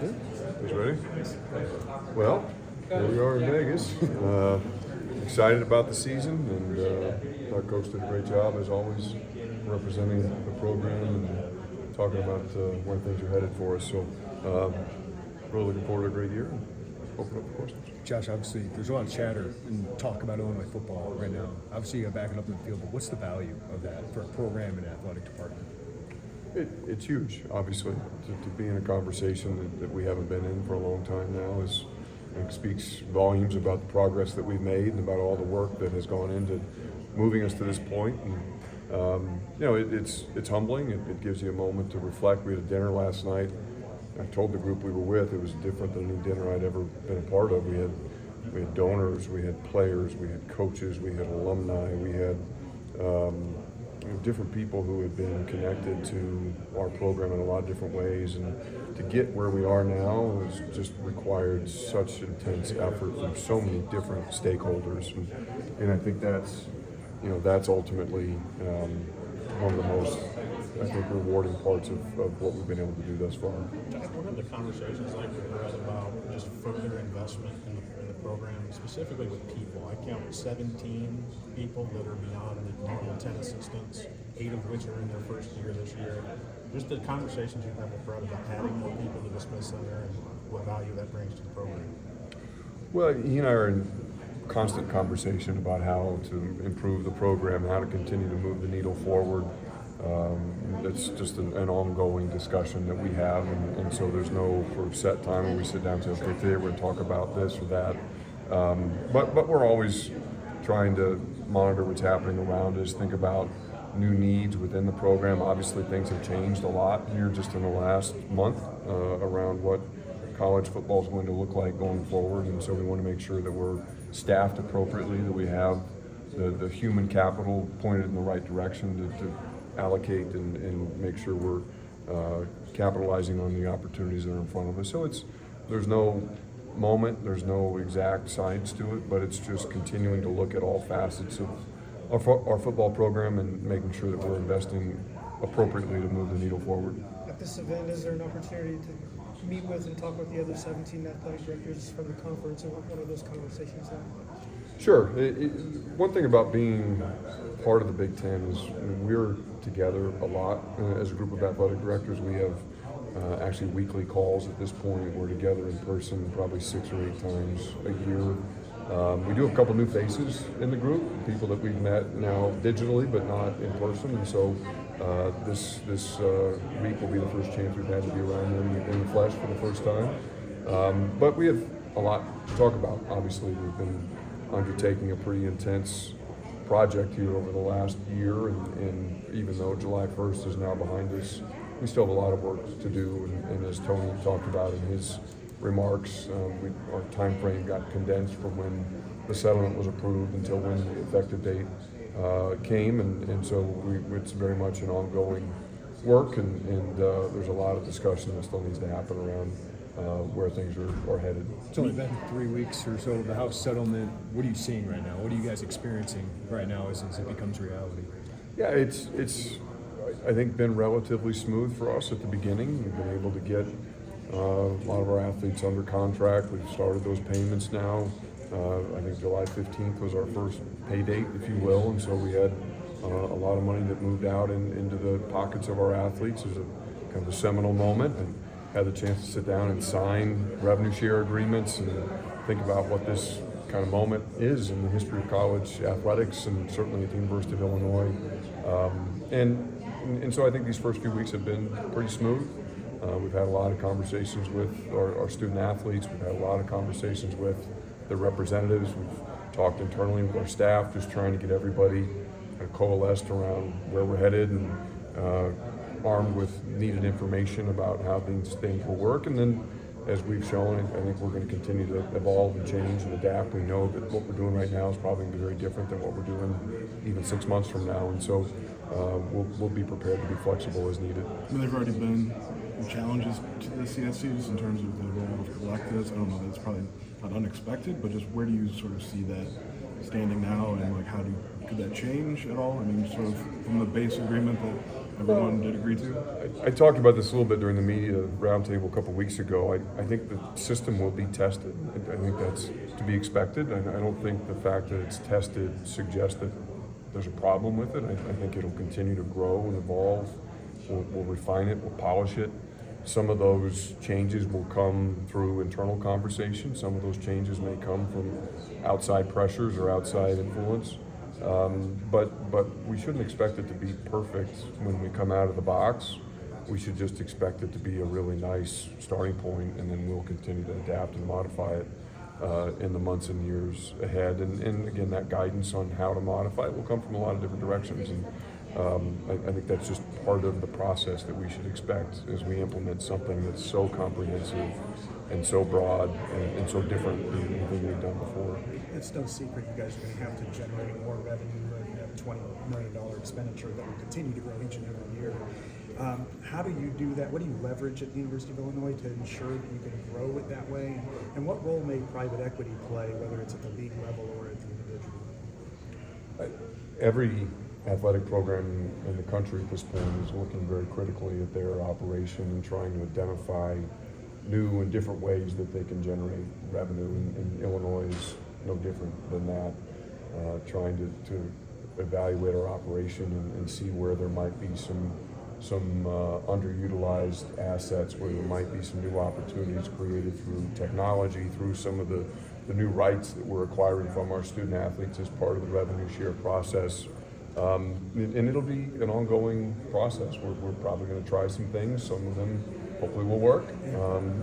He's ready? Well, here we are in Vegas. Excited about the season, and our coach did a great job, as always, representing the program and talking about where things are headed for us. So, really looking forward to a great year and open up the questions. Josh, obviously, there's a lot of chatter and talk about Illinois football right now. Obviously, you're backing up in the field, but what's the value of that for a program and athletic department? It's huge, obviously, to be in a conversation that we haven't been in for a long time now. It speaks volumes about the progress that we've made and about all the work that has gone into moving us to this point. And, it's humbling. It gives you a moment to reflect. We had a dinner last night. I told the group we were with it was different than any dinner I'd ever been a part of. We had donors, we had players, we had coaches, we had alumni, we had different people who had been connected to our program in a lot of different ways, and to get where we are now has just required such intense effort from so many different stakeholders, and I think that's ultimately one of the most, I think, rewarding parts of what we've been able to do thus far. What are the conversations like with Brett about just further investment in the program, specifically with people? I count 17 people that are beyond the normal 10 assistants, 8 of which are in their first year this year. Just the conversations you have with Brett about adding more people to the Smith Center and what value that brings to the program. Well, he and I are in constant conversation about how to improve the program, how to continue to move the needle forward. It's just an ongoing discussion that we have, and so there's no sort of set time when we sit down and say, okay, today we're going to talk about this or that. But we're always trying to monitor what's happening around us, think about new needs within the program. Obviously, things have changed a lot here just in the last month around what college football is going to look like going forward, and so we want to make sure that we're staffed appropriately, that we have the human capital pointed in the right direction to allocate and make sure we're capitalizing on the opportunities that are in front of us. So there's no moment, there's no exact science to it, but it's just continuing to look at all facets of our football program and making sure that we're investing appropriately to move the needle forward. At this event, is there an opportunity to meet with and talk with the other 17 athletic directors from the conference, and what are those conversations like? Sure. One thing about being part of the Big Ten is we're together a lot as a group of athletic directors. We have actually weekly calls at this point. We're together in person probably 6 or 8 times a year. We do have a couple new faces in the group, people that we've met now digitally but not in person, and so this week will be the first chance we've had to be around them in the flesh for the first time. But we have a lot to talk about. Obviously, we've been undertaking a pretty intense project here over the last year, and even though July 1st is now behind us, we still have a lot of work to do, and as Tony talked about in his remarks, our time frame got condensed from when the settlement was approved until when the effective date came, and so it's very much an ongoing work, and there's a lot of discussion that still needs to happen around where things are headed. It's only been 3 weeks or so of the House settlement. What are you seeing right now? What are you guys experiencing right now as it becomes reality? Yeah, it's I think been relatively smooth for us at the beginning. We've been able to get a lot of our athletes under contract. We've started those payments now. I think July 15th was our first pay date, if you will, and so we had a lot of money that moved out into the pockets of our athletes. It was a kind of a seminal moment, and had the chance to sit down and sign revenue share agreements and think about what this kind of moment is in the history of college athletics, and certainly at the University of Illinois. And so I think these first few weeks have been pretty smooth. We've had a lot of conversations with our student athletes. We've had a lot of conversations with the representatives. We've talked internally with our staff, just trying to get everybody kind of coalesced around where we're headed and armed with needed information about how things will work. And then, as we've shown, I think we're going to continue to evolve and change and adapt. We know that what we're doing right now is probably going to be very different than what we're doing even 6 months from now, and so we'll be prepared to be flexible as needed. I mean, there have already been challenges to the CSCs in terms of the role of collectives. I don't know, that's probably not unexpected, but just where do you sort of see that standing now, and like could that change at all? I mean, sort of from the base agreement that everyone did agree to? I talked about this a little bit during the media roundtable a couple weeks ago. I think the system will be tested. I think that's to be expected. I don't think the fact that it's tested suggests that there's a problem with it. I think it'll continue to grow and evolve. We'll refine it, we'll polish it. Some of those changes will come through internal conversation. Some of those changes may come from outside pressures or outside influence. But we shouldn't expect it to be perfect when we come out of the box. We should just expect it to be a really nice starting point, and then we'll continue to adapt and modify it in the months and years ahead. And again, that guidance on how to modify it will come from a lot of different directions. And I think that's just part of the process that we should expect as we implement something that's so comprehensive and so broad and so different than anything we've done before. It's no secret you guys are going to have to generate more revenue. You have a $20 million expenditure that will continue to grow each and every year. How do you do that? What do you leverage at the University of Illinois to ensure that you can grow it that way? And what role may private equity play, whether it's at the league level or at the individual? Every athletic program in the country at this point is looking very critically at their operation and trying to identify new and different ways that they can generate revenue. And Illinois is no different than that, trying to evaluate our operation and see where there might be some underutilized assets, where there might be some new opportunities created through technology, through some of the new rights that we're acquiring from our student athletes as part of the revenue share process. And it'll be an ongoing process. We're probably going to try some things. Some of them hopefully will work.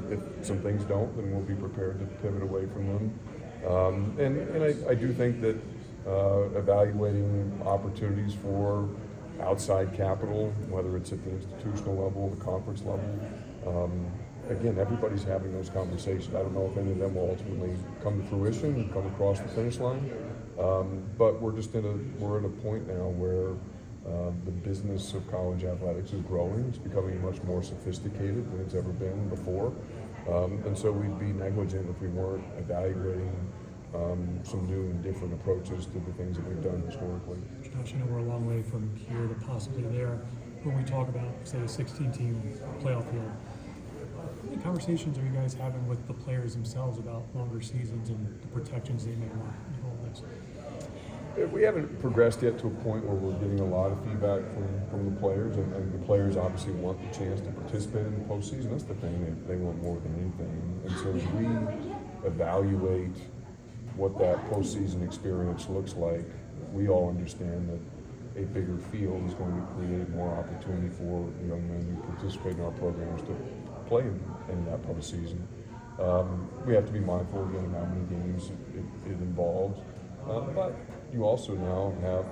If some things don't, then we'll be prepared to pivot away from them. And I do think that evaluating opportunities for outside capital, whether it's at the institutional level, the conference level, again, everybody's having those conversations. I don't know if any of them will ultimately come to fruition and come across the finish line. But we're just we're at a point now where the business of college athletics is growing. It's becoming much more sophisticated than it's ever been before. And so we'd be negligent if we weren't evaluating some new and different approaches to the things that we've done historically. Josh, I know we're a long way from here to possibly there. When we talk about, say, a 16-team playoff field, what kind of conversations are you guys having with the players themselves about longer seasons and the protections they may want in all this? We haven't progressed yet to a point where we're getting a lot of feedback from the players, and the players obviously want the chance to participate in the postseason. That's the thing they want more than anything. And so as we evaluate what that postseason experience looks like, we all understand that a bigger field is going to create more opportunity for young men who participate in our programs to play in that postseason. We have to be mindful again of how many games it involves, but you also now have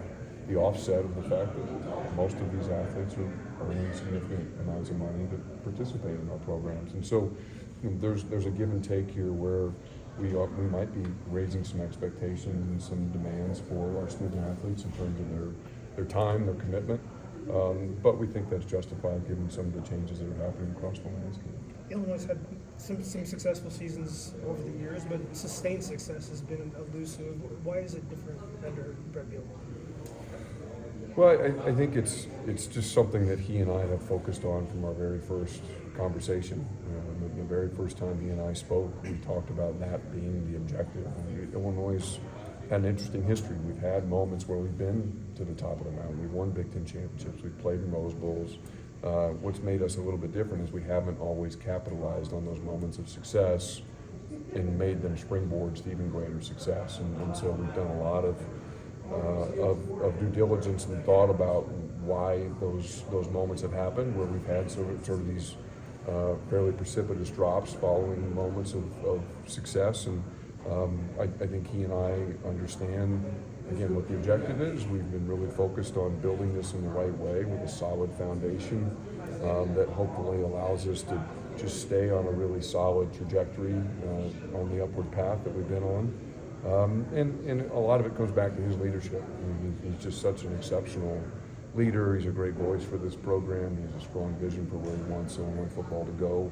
the offset of the fact that most of these athletes are earning significant amounts of money to participate in our programs, and so there's a give and take here where we might be raising some expectations and some demands for our student athletes in terms of their time, their commitment, but we think that's justified given some of the changes that are happening across the landscape. Illinois had some successful seasons over the years, but sustained success has been elusive. Why is it different under Brett Beal? Well, I think it's just something that he and I have focused on from our very first conversation. The very first time he and I spoke, we talked about that being the objective. Illinois had an interesting history. We've had moments where we've been to the top of the mountain. We've won Big Ten championships. We've played in Rose Bowls. What's made us a little bit different is we haven't always capitalized on those moments of success and made them springboards to even greater success. And so we've done a lot of due diligence and thought about why those moments have happened, where we've had sort of these fairly precipitous drops following moments of success. And I think he and I understand, again, what the objective is. We've been really focused on building this in the right way with a solid foundation that hopefully allows us to just stay on a really solid trajectory on the upward path that we've been on. And a lot of it comes back to his leadership. He's just such an exceptional leader. He's a great voice for this program. He has a strong vision for where he wants Illinois football to go.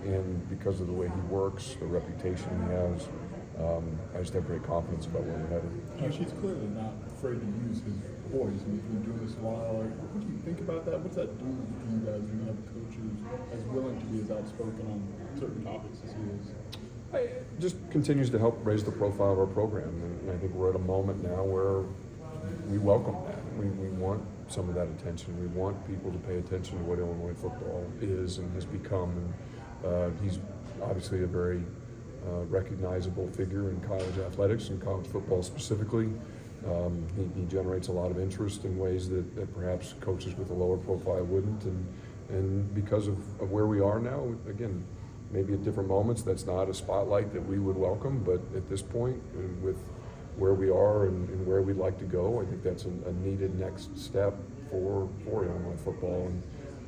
And because of the way he works, the reputation he has I just have great confidence about where we're headed. He's clearly not afraid to use his voice. I mean, he's been doing this a while. Like, what do you think about that? What's that do to you guys when you have coaches as willing to be as outspoken on certain topics as he is? It just continues to help raise the profile of our program, and I think we're at a moment now where we welcome that. We want some of that attention. We want people to pay attention to what Illinois football is and has become. And he's obviously a very recognizable figure in college athletics and college football specifically. He generates a lot of interest in ways that perhaps coaches with a lower profile wouldn't. And because of where we are now, again, maybe at different moments, that's not a spotlight that we would welcome, but at this point, with where we are and where we'd like to go, I think that's a needed next step for Illinois football.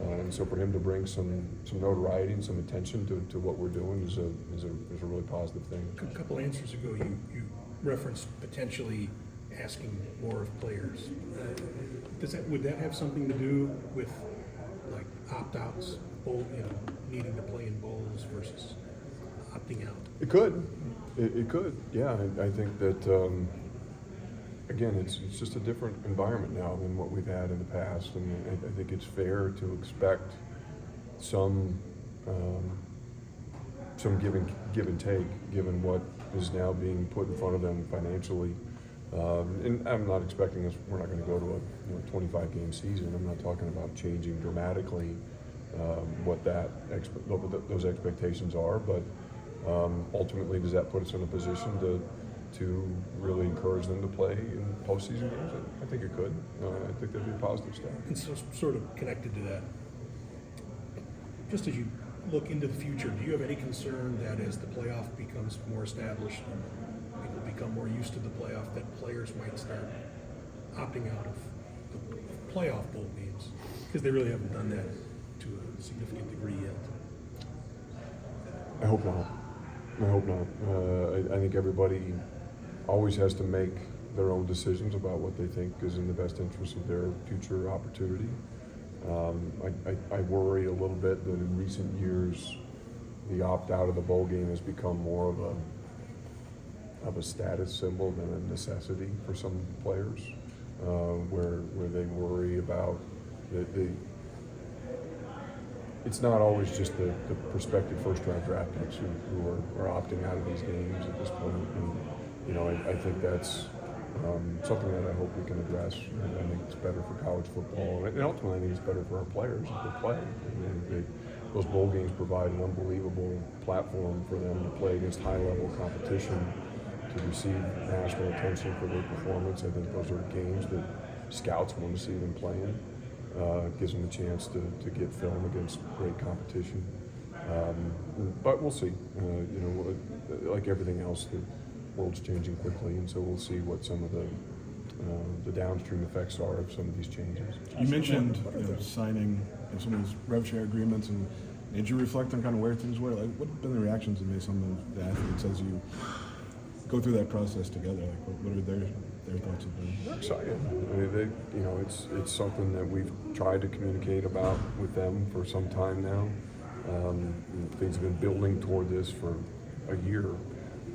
And so for him to bring some notoriety and some attention to what we're doing is a really positive thing. A couple answers ago, you referenced potentially asking more of players. Would that have something to do with like opt-outs, needing to play in bowls versus opting out? It could. It could. Yeah, I think that again, it's just a different environment now than what we've had in the past, and I think it's fair to expect some give and take, given what is now being put in front of them financially. And I'm not expecting us. We're not going to go to a 25-game season. I'm not talking about changing dramatically what those expectations are, but ultimately, does that put us in a position to really encourage them to play in postseason games? I think it could. I think that'd be a positive step. And so, sort of connected to that, just as you look into the future, do you have any concern that as the playoff becomes more established and people become more used to the playoff, that players might start opting out of the playoff bowl games? Because they really haven't done that to a significant degree yet. I hope not. I think everybody always has to make their own decisions about what they think is in the best interest of their future opportunity. I worry a little bit that in recent years, the opt-out of the bowl game has become more of a status symbol than a necessity for some players, where they worry about it's not always just the prospective first-round draft picks who are opting out of these games at this point. And I think that's something that I hope we can address. And I think it's better for college football, and ultimately I think it's better for our players if they play. Those bowl games provide an unbelievable platform for them to play against high-level competition, to receive national attention for their performance. I think those are games that scouts want to see them playing. Gives them a chance to get film against great competition. But we'll see. Like everything else, the world's changing quickly, and so we'll see what some of the downstream effects are of some of these changes. You mentioned signing some of these rev share agreements, and did you reflect on kind of where things were? Like, what have been the reactions of maybe some of the athletes as you go through that process together? Like, what are their thoughts have been? They're excited. I mean, it's something that we've tried to communicate about with them for some time now. Things have been building toward this for a year,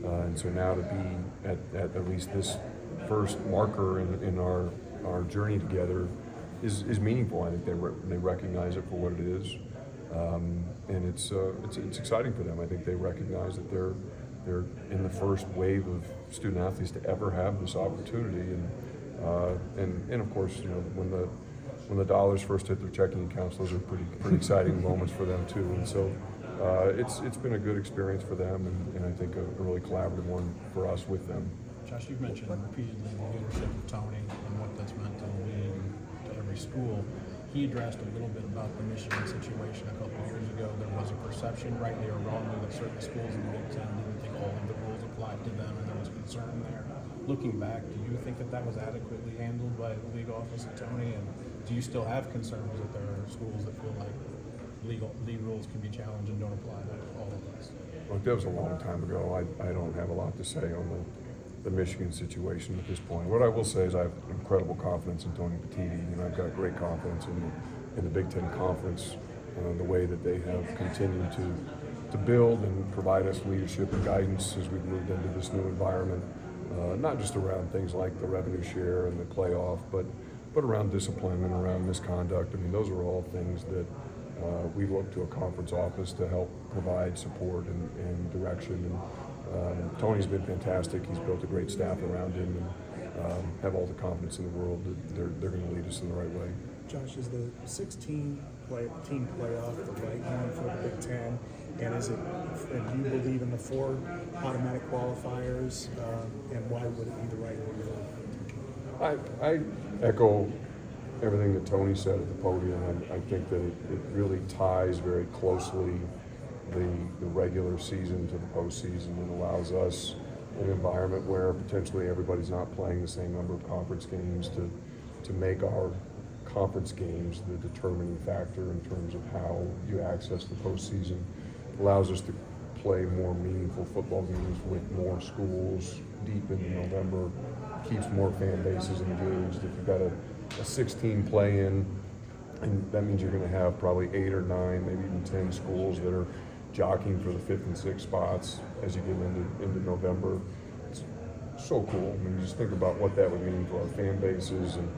and so now to be at least this first marker in our journey together is meaningful. I think they recognize it for what it is, and it's exciting for them. I think they recognize that they're in the first wave of student athletes to ever have this opportunity, and of course, when the dollars first hit their checking accounts, those are pretty exciting moments for them too. And so it's been a good experience for them, and I think a really collaborative one for us with them. Josh, you've mentioned repeatedly the leadership of Tony and what that's meant to the league, to every school. He addressed a little bit about the Michigan situation a couple of years ago. There was a perception, rightly or wrongly, that certain schools in the Big Ten didn't think all of the rules applied to them, and there was concern there. Looking back, do you think that was adequately handled by the league office of Tony? And do you still have concerns that there are schools that feel like league rules can be challenged and don't apply to all of us? Look, that was a long time ago. I don't have a lot to say on the Michigan situation at this point. What I will say is I have incredible confidence in Tony Petitti, and I've got great confidence in the Big Ten Conference, the way that they have continued to to build and provide us leadership and guidance as we've moved into this new environment, not just around things like the revenue share and the playoff, but around discipline and around misconduct. I mean, those are all things that we look to a conference office to help provide support and direction. And Tony's been fantastic. He's built a great staff around him, and have all the confidence in the world that they're going to lead us in the right way. Josh, is the 16 team playoff the right one for the Big Ten? And do you believe in the 4 automatic qualifiers? And why would it be the right one? I echo everything that Tony said at the podium. I think that it really ties very closely the regular season to the postseason. It allows us an environment where potentially everybody's not playing the same number of conference games to make our conference games the determining factor in terms of how you access the postseason. It allows us to play more meaningful football games with more schools deep into November, keeps more fan bases engaged. If you've got a 16 play-in, and that means you're going to have probably 8 or 9, maybe even 10 schools that are jockeying for the 5th and 6th spots as you get into November. It's so cool. I mean, just think about what that would mean for our fan bases and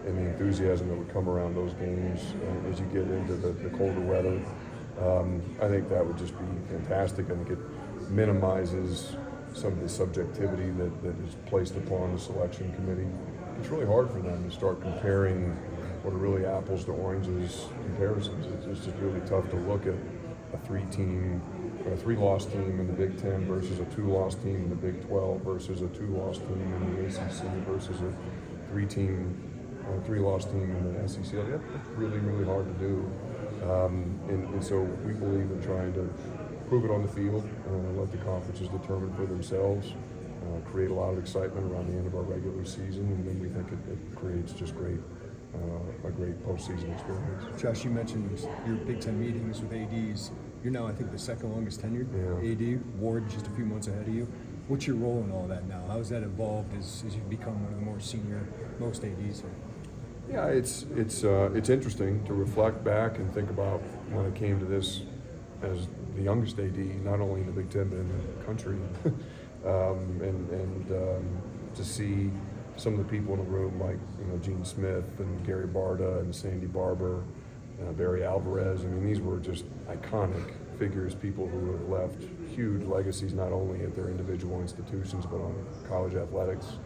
the enthusiasm that would come around those games as you get into the colder weather. I think that would just be fantastic. I think it minimizes some of the subjectivity that is placed upon the selection committee. It's really hard for them to start comparing what are really apples to oranges comparisons. It's just really tough to look at a 3-loss team in the Big Ten versus a 2-loss team in the Big 12 versus a 2-loss team in the ACC versus a 3-loss team in the SEC. That's really, really hard to do. And so we believe in trying to prove it on the field, let the conferences determine for themselves, create a lot of excitement around the end of our regular season, and then we think it creates just a great postseason experience. Josh, you mentioned your Big Ten meetings with ADs. You're now, I think, the second longest tenured AD. Ward just a few months ahead of you. What's your role in all that now? How has that evolved as you've become one of the more senior, most ADs here? Yeah, it's interesting to reflect back and think about when I came to this as the youngest AD, not only in the Big Ten but in the country, and to see some of the people in the room like Gene Smith and Gary Barta and Sandy Barber, Barry Alvarez. I mean, these were just iconic figures, people who have left huge legacies not only at their individual institutions but on college athletics.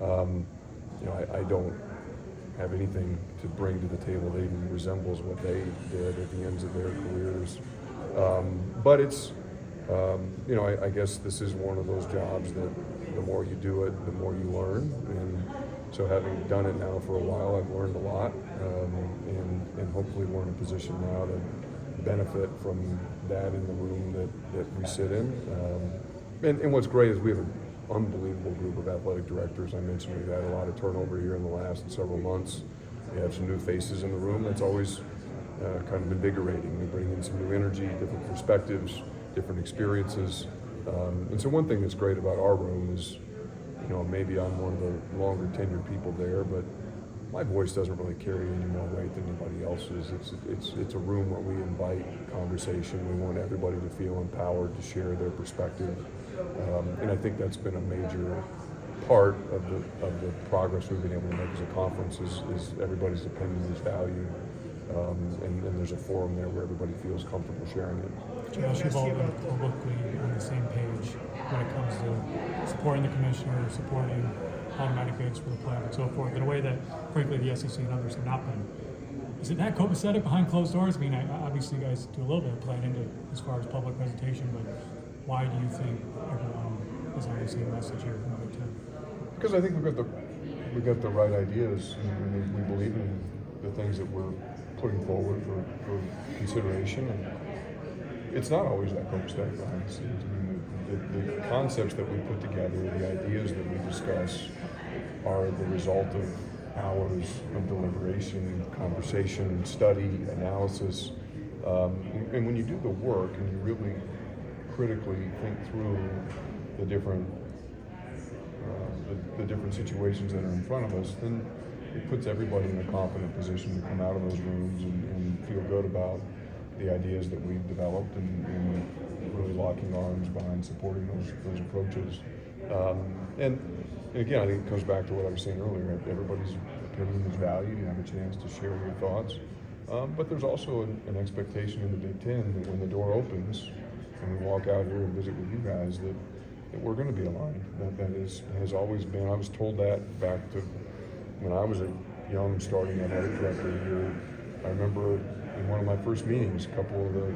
I don't have anything to bring to the table that even resembles what they did at the ends of their careers. But it's, I guess this is one of those jobs that the more you do it, the more you learn. And so having done it now for a while, I've learned a lot, and hopefully we're in a position now to benefit from that in the room that we sit in. And what's great is we have an unbelievable group of athletic directors. I mentioned we've had a lot of turnover here in the last several months. We have some new faces in the room. That's always kind of invigorating. We bring in some new energy, different perspectives, different experiences. And so one thing that's great about our room is, maybe I'm one of the longer tenured people there, but my voice doesn't really carry any more weight than anybody else's. It's a room where we invite conversation. We want everybody to feel empowered to share their perspective. And I think that's been a major part of the progress we've been able to make as a conference is everybody's opinion is valued. And there's a forum there where everybody feels comfortable sharing it. Josh, you've all been publicly on the same page when it comes to supporting the commissioner, supporting automatic bids for the playoff and so forth, in a way that, frankly, the SEC and others have not been. Is it that copacetic behind closed doors? I mean, obviously you guys do a little bit of planning as far as public presentation, but why do you think everyone is on the same message here from the Big Ten? Because I think we've got the right ideas, and we believe in the things that we're putting forward for consideration. And it's not always that copacetic behind the scenes. I mean, the concepts that we put together, the ideas that we discuss, are the result of hours of deliberation, conversation, study, analysis. And when you do the work and you really critically think through the different situations that are in front of us, then it puts everybody in a confident position to come out of those rooms and feel good about the ideas that we've developed and really locking arms behind supporting those approaches. And again, I think it comes back to what I was saying earlier. Everybody's opinion is valued. You have a chance to share your thoughts. But there's also an expectation in the Big Ten that when the door opens and we walk out here and visit with you guys, that we're going to be aligned. Has always been. I was told that back to when I was a young starting athletic director here. I remember in one of my first meetings, a couple of the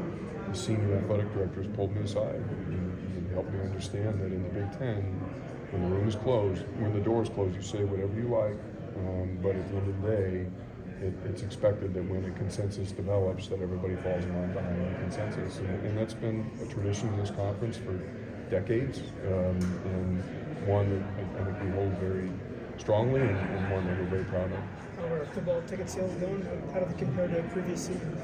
senior athletic directors pulled me aside and helped me understand that in the Big Ten, when the room is closed, when the door is closed, you say whatever you like, but at the end of the day, it's expected that when a consensus develops, that everybody falls in line behind the consensus, and that's been a tradition in this conference for decades, and one that I think we hold very strongly, and one that we're very proud of. How are football ticket sales going? How do they compare to previous seasons?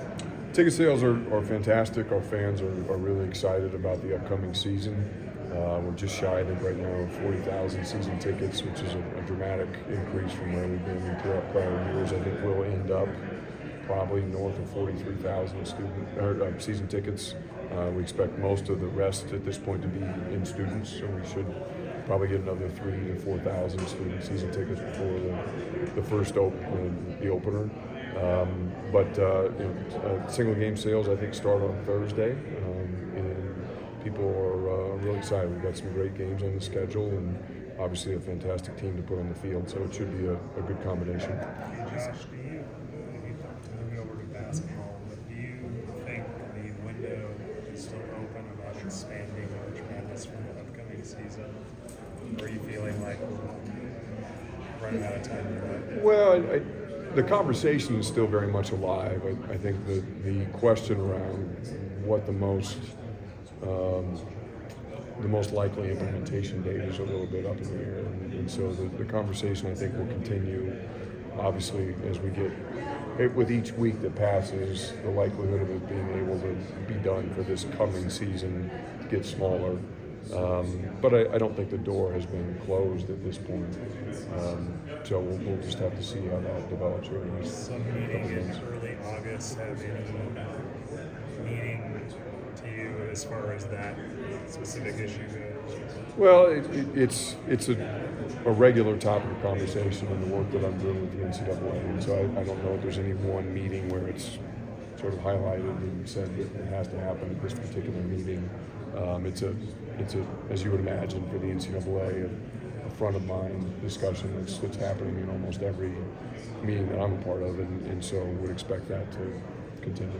Ticket sales are fantastic. Our fans are really excited about the upcoming season. We're just shy, I think, right now of 40,000 season tickets, which is a dramatic increase from where we've been in prior years. I think we'll end up probably north of 43,000 season tickets. We expect most of the rest at this point to be in students, so we should probably get another 3,000 to 4,000 student season tickets before the first opener. Single game sales I think start on Thursday, and people are really excited. We've got some great games on the schedule, and obviously a fantastic team to put on the field. So it should be a good combination. Josh, do you, moving over to basketball, but do you think the window is still open about expanding March Madness for the upcoming season? Or are you feeling like we're running out of time? Well, the conversation is still very much alive. I think the question around what the most likely implementation date is a little bit up in the air, and so the conversation I think will continue. Obviously, as we get with each week that passes, the likelihood of it being able to be done for this coming season gets smaller. But I don't think the door has been closed at this point. So we'll just have to see how that develops over the next Some meeting in early August have any meaning to you as far as that specific issue goes? Well, it's a regular topic of conversation in the work that I'm doing with the NCAA, and so I don't know if there's any one meeting where it's sort of highlighted and said that it has to happen at this particular meeting. It's a as you would imagine for the NCAA, a front of mind discussion that's happening in almost every meeting that I'm a part of, and so would expect that to continue.